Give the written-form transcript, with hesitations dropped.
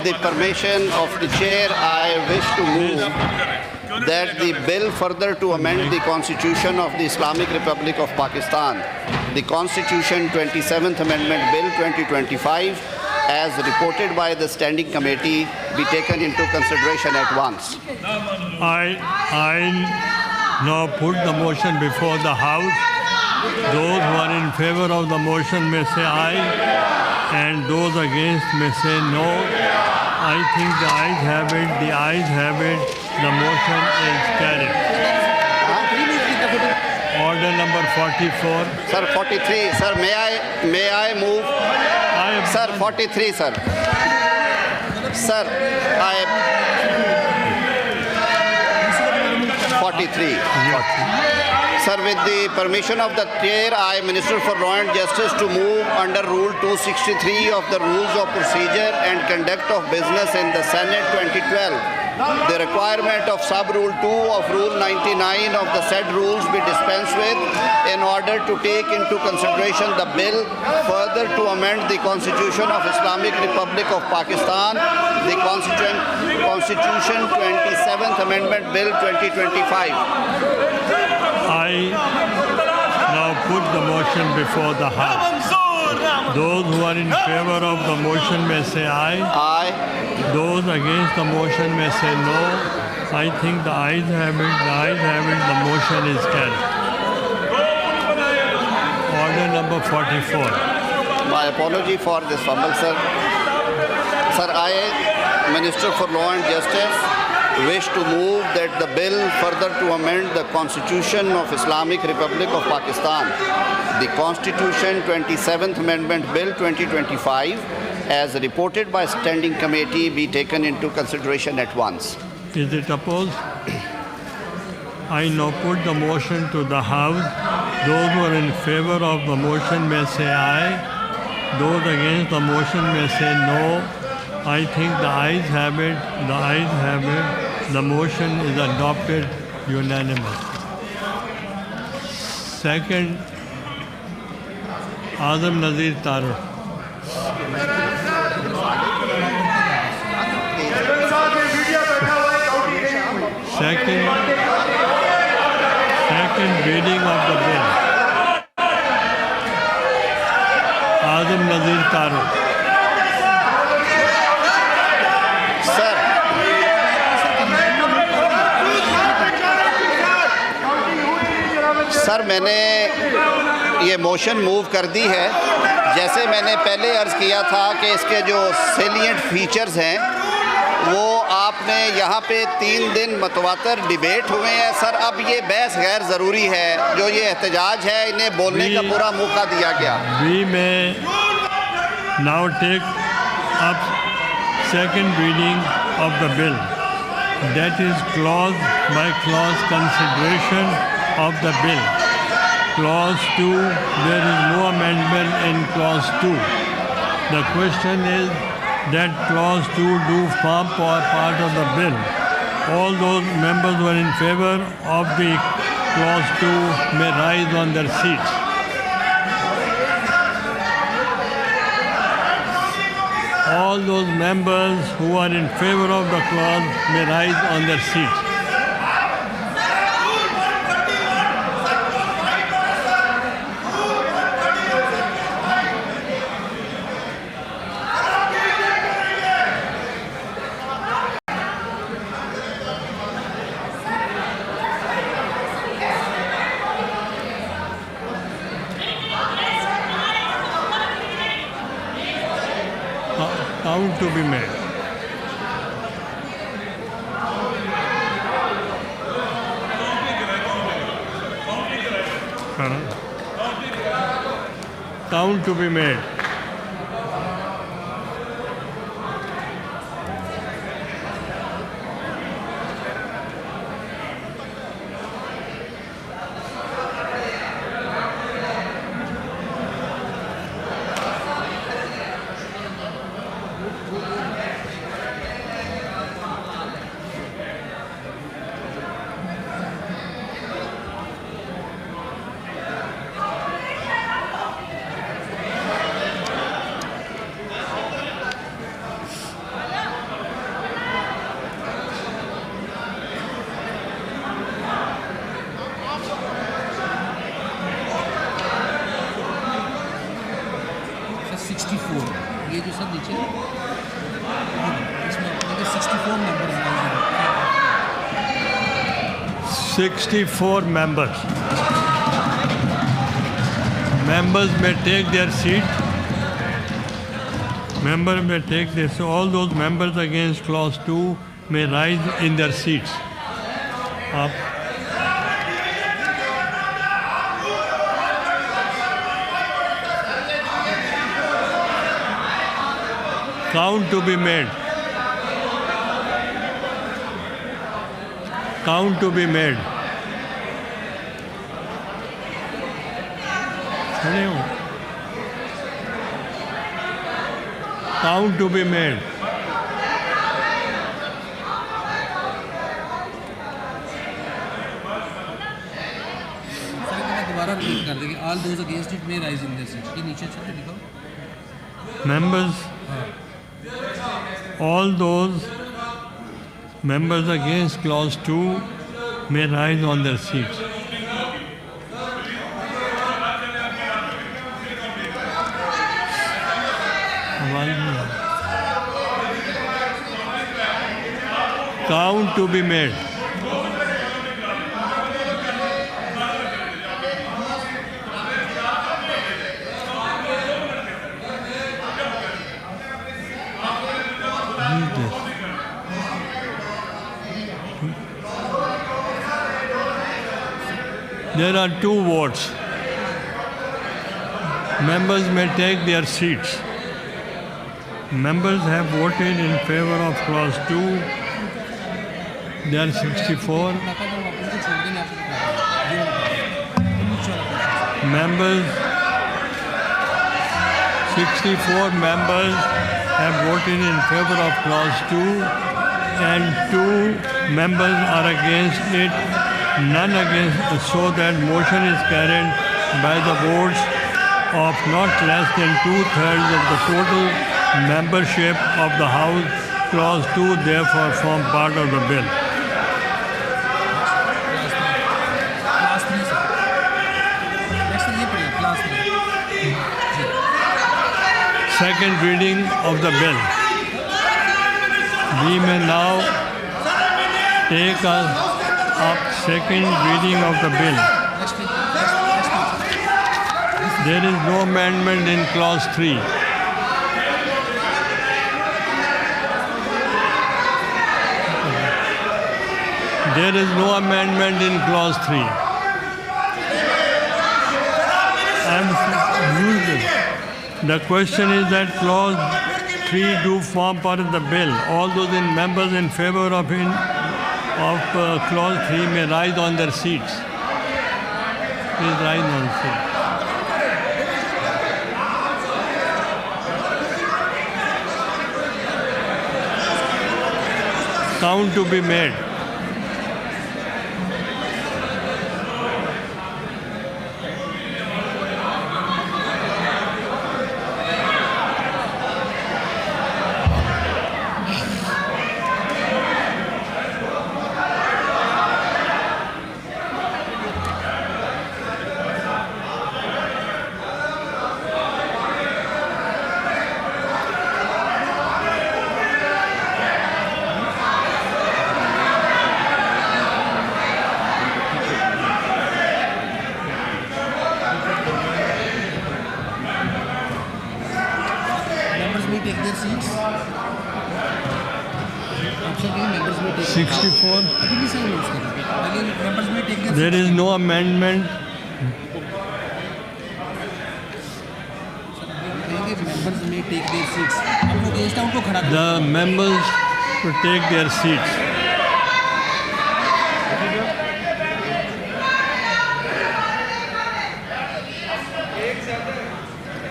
The permission of the chair, I wish to move that the bill further to amend the Constitution of the Islamic Republic of Pakistan, the Constitution 27th Amendment Bill 2025, as reported by the Standing Committee, be taken into consideration at once. I now put the motion before the House. Those who are in favor of the motion may say aye, and those against may say no. I think the ayes have it. The ayes have it. The motion is carried. Order number 44. Sir, 43. Sir, may I move? Sir, 43, sir. Sir, 43. Sir, with the permission of the chair, I, Minister for Law and Justice, to move under Rule 263 of the Rules of Procedure and Conduct of Business in the Senate 2012. The requirement of Sub-Rule 2 of Rule 99 of the said rules be dispensed with in order to take into consideration the bill further to amend the Constitution of Islamic Republic of Pakistan, the Constitution 27th Amendment Bill 2025. I now put the motion before the House. Those who are in favor of the motion may say aye. Aye. Those against the motion may say no. I think the ayes have it. The ayes have it. The motion is carried. Order number 44. My apology for this fumble, sir. Sir, I, Minister for Law and Justice, wish to move that the bill further to amend the Constitution of Islamic Republic of Pakistan, the Constitution 27th Amendment Bill 2025, as reported by Standing Committee, be taken into consideration at once. Is it opposed? I now put the motion to the House. Those who are in favor of the motion may say aye. Those against the motion may say no. I think the ayes have it. The ayes have it. The motion is adopted unanimously. Second, Azam Nazir Taru. Second reading of the bill. Azam Nazir Taru. Sir, मैंने ये motion move कर दी है। जैसे मैंने पहले अर्ज़ किया था कि इसके जो सेलिएंट फीचर्स हैं वो आपने यहाँ पे 3 दिन मतवातर डिबेट हुए हैं। सर, अब ये बहस गैर ज़रूरी है। जो ये एहतजाज है, इन्हें बोलने का पूरा मौका दिया गया। We may now take up second reading of the bill. That is clause by clause consideration of the bill. Clause 2, there is no amendment in clause 2. The question is that clause 2 do form part of the bill. All those members who are in favor of the clause 2 may rise on their seats. All those members who are in favor of the clause may rise on their seats. Count to be made. Count to be made. ये जो sir नीचे इसमें अपने के 64 members हैं 64 members. Members may take their seat. Members may take this. So all those members against clause 2 may rise in their seats. Up. Count to be made. Count to be made. खड़े हो. Count to be made. Sir मैं दोबारा repeat कर देंगे all those against it may rise in this seat ये नीचे अच्छे से लिखो Members, all those members against clause 2 may rise on their seats. आवाज नहीं आ रही. Count to be made. Read this. There are two votes. Members may take their seats. Members have voted in favor of clause 2. There are 64. Members, 64 members have voted in favor of clause 2 and 2 members are against it, none against, so that motion is carried by the votes of not less than 2/3 of the total membership of the House. Clause 2 therefore form part of the bill. Class 3 sir next ये पढ़िए class 3 Second reading of the bill. We may now take up second reading of the bill. Next There is no amendment in clause 3. There is no amendment in clause 3. The question is that clause 3 do form part of the bill. All those members in favor of clause 3 may rise on their seats. Please rise on the seat. Count to be made. members may take their seats option A members may take 64. अभी भी सही use करेंगे पहले members may take their There is no amendment. कहेंगे members may take their seats हम लोग against है उनको खड़ा The members to take their seats. करें